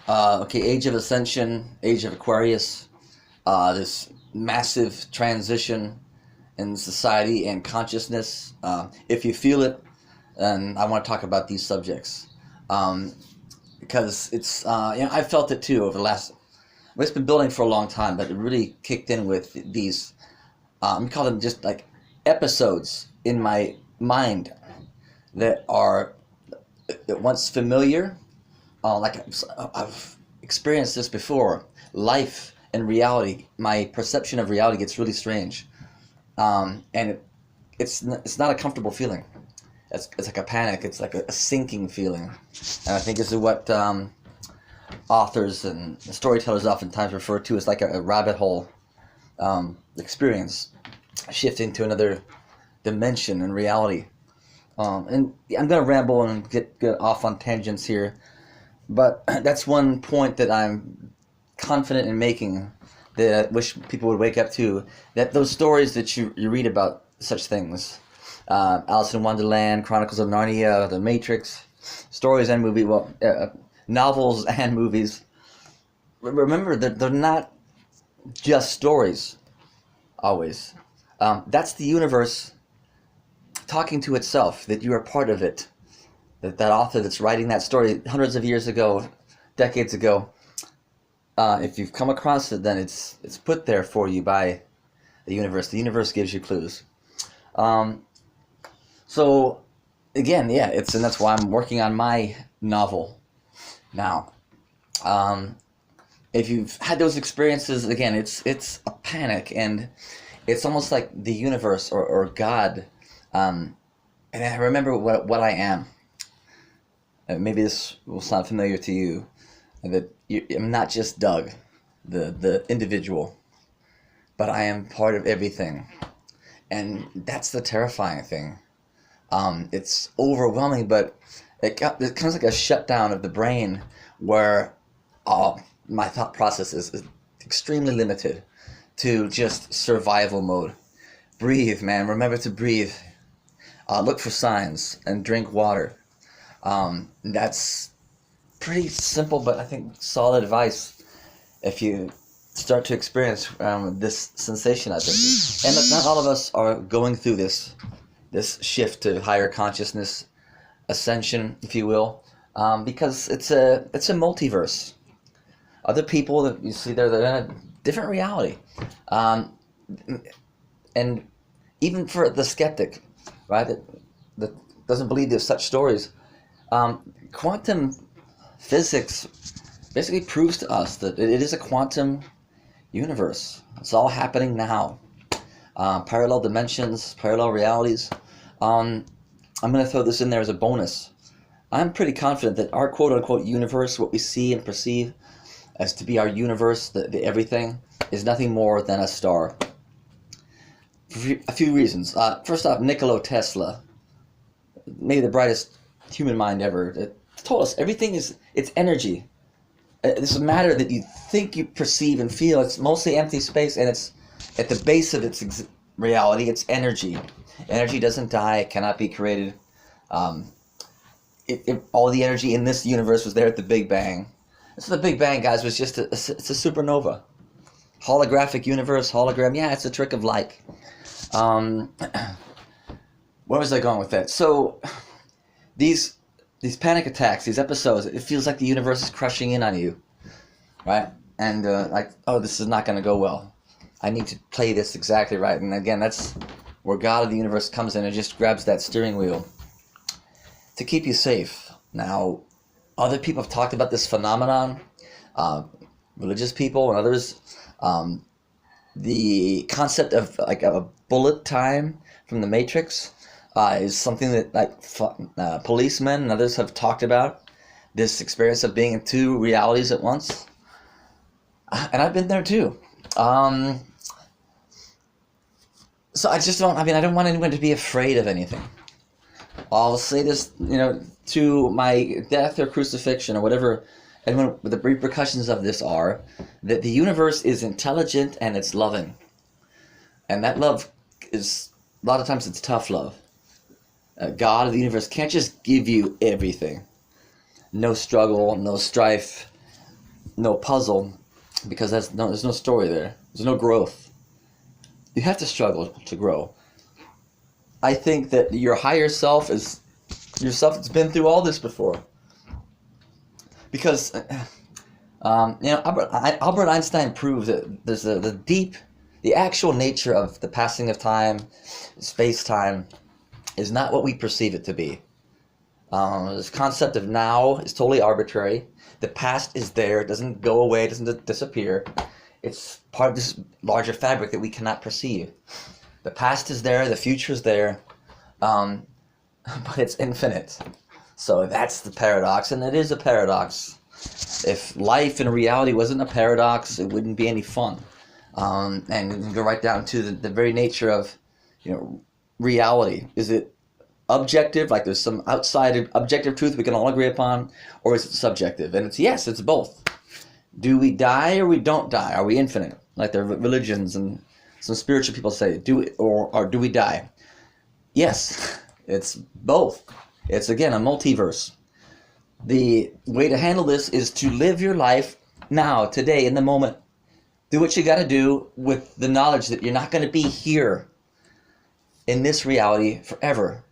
Okay, Age of Ascension, Age of Aquarius, this massive transition in society and consciousness. If you feel it, then I want to talk about these subjects. Um, because I felt it too over the last, well, it's been building for a long time, but it really kicked in with these, we call them just like episodes in my mind that are at once familiar. I've experienced this before. Life and reality, my perception of reality gets really strange, and it's not a comfortable feeling. It's like a panic. It's like a sinking feeling, and I think this is what authors and storytellers oftentimes refer to as like a rabbit hole experience, shifting to another dimension in reality. And I'm gonna ramble and get off on tangents here, but that's one point that I'm confident in making, that I wish people would wake up to, that those stories that you read about such things, Alice in Wonderland, Chronicles of Narnia, The Matrix, stories and novels and movies, remember that they're not just stories, always. That's the universe talking to itself, that you are part of it, that author that's writing that story hundreds of years ago, decades ago, if you've come across it, then it's put there for you by the universe. The universe gives you clues. So again, yeah, and that's why I'm working on my novel now. If you've had those experiences, again, it's a panic, and it's almost like the universe or God. And I remember what I am. Maybe this will sound familiar to you, that I'm not just Doug, the individual, but I am part of everything. And that's the terrifying thing. It's overwhelming, but it comes like a shutdown of the brain where my thought process is extremely limited to just survival mode. Breathe, man. Remember to breathe. Look for signs and drink water. That's pretty simple, but I think solid advice if you start to experience this sensation, I think. And look, not all of us are going through this shift to higher consciousness, ascension, if you will, because it's a multiverse. Other people that you see there, they're in a different reality, and even for the skeptic, right, that doesn't believe there's such stories, quantum physics basically proves to us that it is a quantum universe. It's all happening now. Parallel dimensions, parallel realities. I'm going to throw this in there as a bonus. I'm pretty confident that our quote-unquote universe, what we see and perceive as to be our universe, the everything, is nothing more than a star. For a few reasons. First off, Nikola Tesla, maybe the brightest human mind ever, it told us everything it's energy. It's a matter that you think, you perceive and feel. It's mostly empty space, and it's at the base of its reality. It's energy. Energy doesn't die. It cannot be created. All the energy in this universe was there at the Big Bang. So the Big Bang, guys, was just it's a supernova. Holographic universe, hologram. Yeah, it's a trick of light. Where was I going with that? So these panic attacks, these episodes, it feels like the universe is crushing in on you, right? And like, oh, this is not going to go well. I need to play this exactly right. And again, that's where God of the universe comes in and just grabs that steering wheel to keep you safe. Now, other people have talked about this phenomenon, religious people and others. The concept of like a bullet time from the Matrix is something that like policemen and others have talked about. This experience of being in two realities at once, and I've been there too. So I just don't. I mean, I don't want anyone to be afraid of anything. I'll say this, to my death or crucifixion or whatever, and when the repercussions of this are that the universe is intelligent and it's loving, and that love is a lot of times it's tough love. God of the universe can't just give you everything. No struggle, no strife, no puzzle, because there's no story there. There's no growth. You have to struggle to grow. I think that your higher self is yourself that's been through all this before. Because, Albert Einstein proved that there's the actual nature of the passing of time, space-time, is not what we perceive it to be. This concept of now is totally arbitrary. The past is there, it doesn't go away, it doesn't disappear. It's part of this larger fabric that we cannot perceive. The past is there, the future is there, but it's infinite. So that's the paradox, and it is a paradox. If life and reality wasn't a paradox, it wouldn't be any fun. And you can go right down to the very nature of, reality. Is it objective, like there's some outside objective truth we can all agree upon, or is it subjective? And it's both. Do we die or we don't die? Are we infinite? Like the religions and some spiritual people say, or do we die? Yes, it's both. It's, again, a multiverse. The way to handle this is to live your life now, today, in the moment. Do what you got to do with the knowledge that you're not going to be here in this reality forever.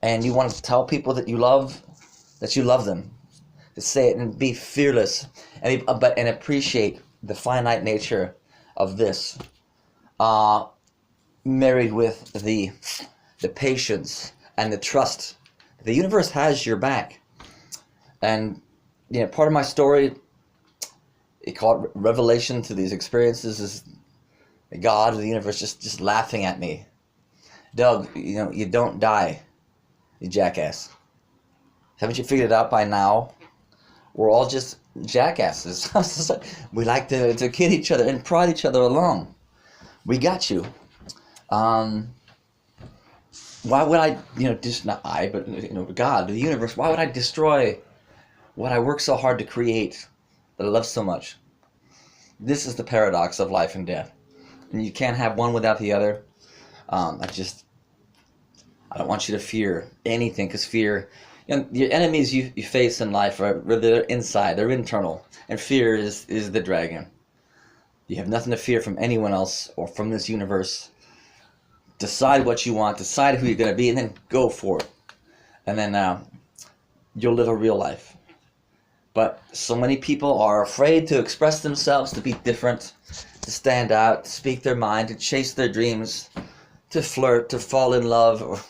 And you want to tell people that you love them. To say it and be fearless, and appreciate the finite nature of this. Married with the patience and the trust. The universe has your back. And part of my story, you call it revelation to these experiences, is God, the universe, just laughing at me. Doug, you don't die, you jackass. Haven't you figured it out by now? We're all just jackasses. We like to kid each other and prod each other along. We got you. Why would I, not I, but, God, the universe, why would I destroy what I worked so hard to create, that I love so much? This is the paradox of life and death. And you can't have one without the other. I don't want you to fear anything, because fear, your enemies you face in life, they're inside, they're internal. And fear is the dragon. You have nothing to fear from anyone else or from this universe. Decide what you want, decide who you're going to be, and then go for it. And then you'll live a real life. But so many people are afraid to express themselves, to be different, to stand out, to speak their mind, to chase their dreams, to flirt, to fall in love.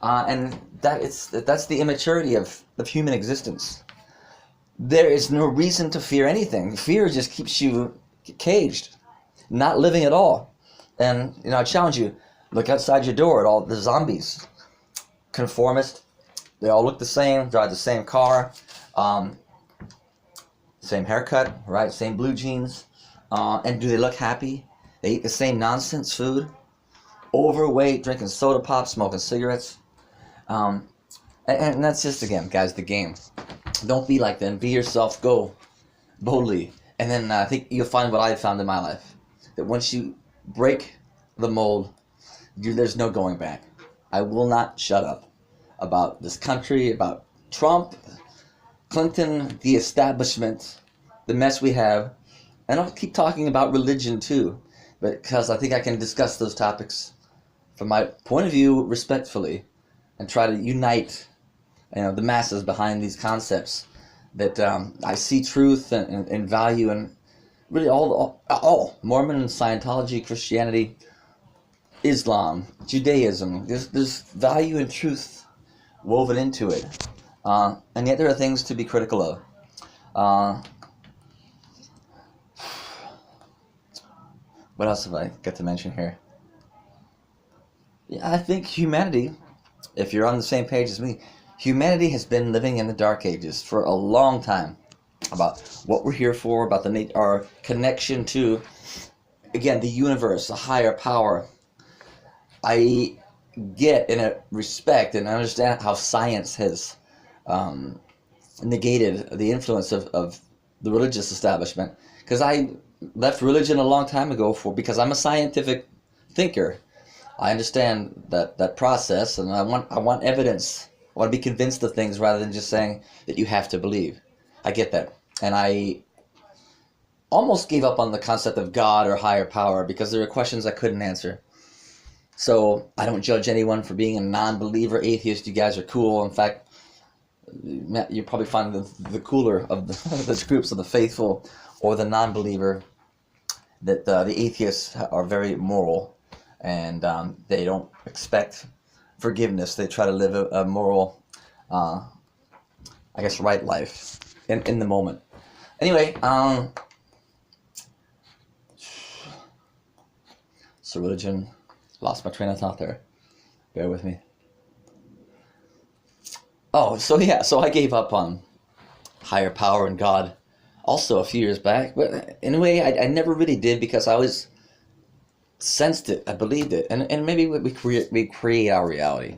And that's the immaturity of human existence. There is no reason to fear anything. Fear just keeps you caged, not living at all. And, I challenge you, look outside your door at all the zombies. Conformist. They all look the same, drive the same car, same haircut, right? Same blue jeans. And do they look happy? They eat the same nonsense food. Overweight, drinking soda pop, smoking cigarettes. And that's just, again, guys, the game. Don't be like them. Be yourself. Go boldly. And then I think you'll find what I found in my life. That once you break the mold, there's no going back. I will not shut up about this country, about Trump, Clinton, the establishment, the mess we have. And I'll keep talking about religion too, because I think I can discuss those topics from my point of view respectfully and try to unite the masses behind these concepts that I see truth and value in really all Mormon, Scientology, Christianity, Islam, Judaism. There's value and truth woven into it. And yet there are things to be critical of. What else have I got to mention here? Yeah, I think humanity, if you're on the same page as me, humanity has been living in the dark ages for a long time. About what we're here for, about our connection to, again, the universe, a higher power. I get in a respect and understand how science has negated the influence of the religious establishment. Because I left religion a long time ago because I'm a scientific thinker. I understand that process, and I want evidence. I want to be convinced of things rather than just saying that you have to believe. I get that. And I almost gave up on the concept of God or higher power because there were questions I couldn't answer. So I don't judge anyone for being a non-believer, atheist. You guys are cool. In fact, you probably find the cooler of the groups of the faithful or the non-believer, that the atheists are very moral, and they don't expect forgiveness. They try to live a moral, I guess, right life in the moment. Anyway, so religion, lost my train of thought there. Bear with me. Oh, so yeah, so I gave up on higher power and God also a few years back. But in a way, I never really did, because I always sensed it. I believed it. And maybe we create our reality.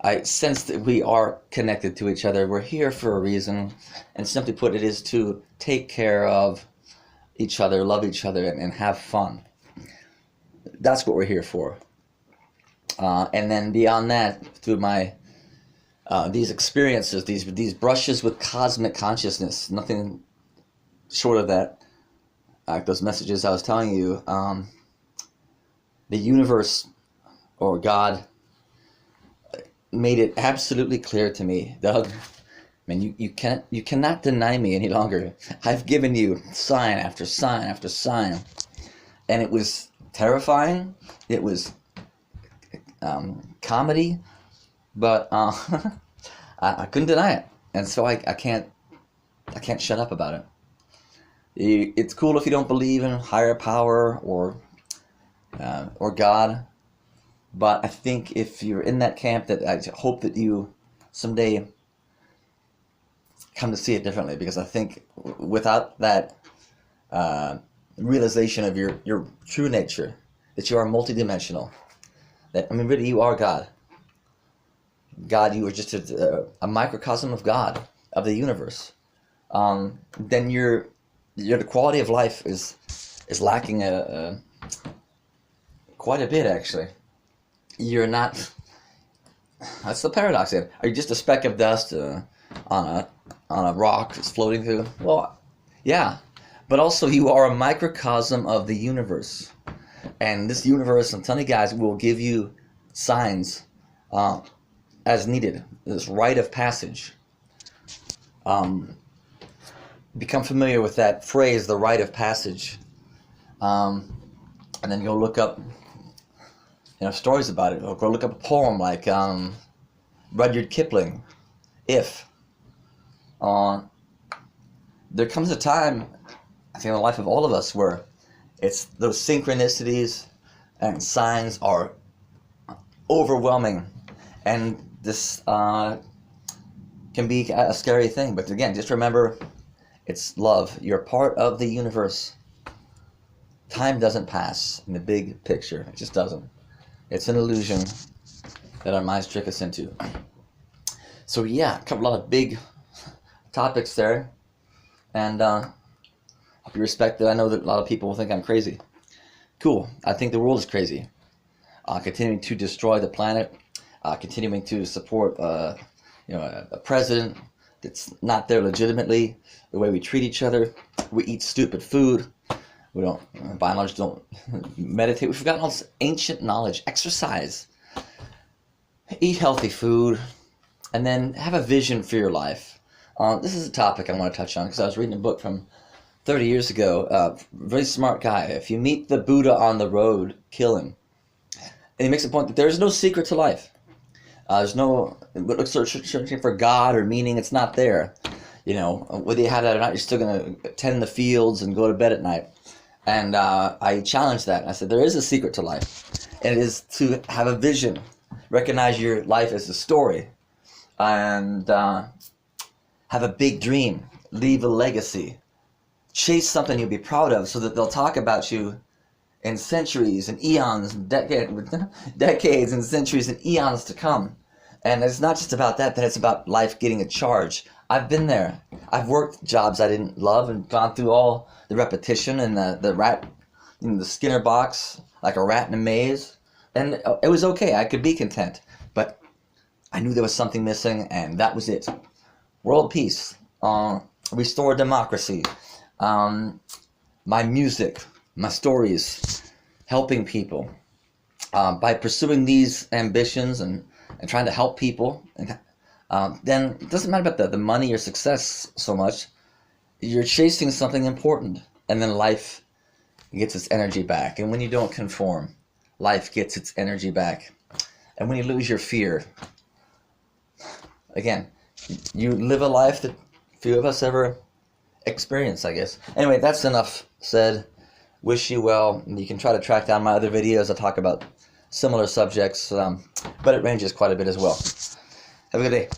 I sense that we are connected to each other. We're here for a reason. And simply put, it is to take care of each other, love each other, and have fun. That's what we're here for. And then beyond that, through my these experiences, these brushes with cosmic consciousness, nothing short of that, those messages I was telling you, the universe or God made it absolutely clear to me, Doug, man, you cannot deny me any longer. I've given you sign after sign after sign, and it was terrifying. It was comedy, but I couldn't deny it, and so I can't shut up about it. It's cool if you don't believe in higher power or God, but I think if you're in that camp, that I hope that you someday come to see it differently, because I think without that realization of your true nature, that you are multidimensional, that, I mean, really, you are God. God, you are just a microcosm of God, of the universe. Then the quality of life is lacking quite a bit, actually. You're not. That's the paradox. Are you just a speck of dust on a rock that's floating through? Well, yeah, but also you are a microcosm of the universe, and this universe, I'm telling you guys, will give you signs as needed. This rite of passage. Become familiar with that phrase, the rite of passage, and then go look up, stories about it. Or go look up a poem like Rudyard Kipling, If. There comes a time, I think, in the life of all of us, where it's those synchronicities and signs are overwhelming, and this can be a scary thing. But again, just remember, it's love. You're part of the universe. Time doesn't pass in the big picture. It just doesn't. It's an illusion that our minds trick us into. So yeah, covered a lot of big topics there, and hope you respect it. I know that a lot of people will think I'm crazy. Cool. I think the world is crazy. Continuing to destroy the planet, continuing to support a president that's not there legitimately, the way we treat each other. We eat stupid food. We don't, by and large, don't meditate. We've forgotten all this ancient knowledge. Exercise. Eat healthy food. And then have a vision for your life. This is a topic I want to touch on, because I was reading a book from 30 years ago. Very smart guy. If you meet the Buddha on the road, kill him. And he makes a point that there's no secret to life. There's no searching for God or meaning. It's not there. Whether you have that or not, you're still going to tend the fields and go to bed at night. And I challenged that. I said, there is a secret to life. And it is to have a vision. Recognize your life as a story. And have a big dream. Leave a legacy. Chase something you'll be proud of, so that they'll talk about you in centuries and eons, decades and centuries and eons to come. And it's not just about that, then it's about life getting a charge. I've been there. I've worked jobs I didn't love and gone through all the repetition and the rat, the Skinner box, like a rat in a maze. And it was okay. I could be content. But I knew there was something missing, and that was it. World peace. Restore democracy. my music, my stories, helping people. By pursuing these ambitions and trying to help people, and then it doesn't matter about the money or success so much. You're chasing something important, and then life gets its energy back. And when you don't conform, life gets its energy back. And when you lose your fear, again, you live a life that few of us ever experience, I guess. Anyway, that's enough said. Wish you well. You can try to track down my other videos. I talk about similar subjects, but it ranges quite a bit as well. Have a good day.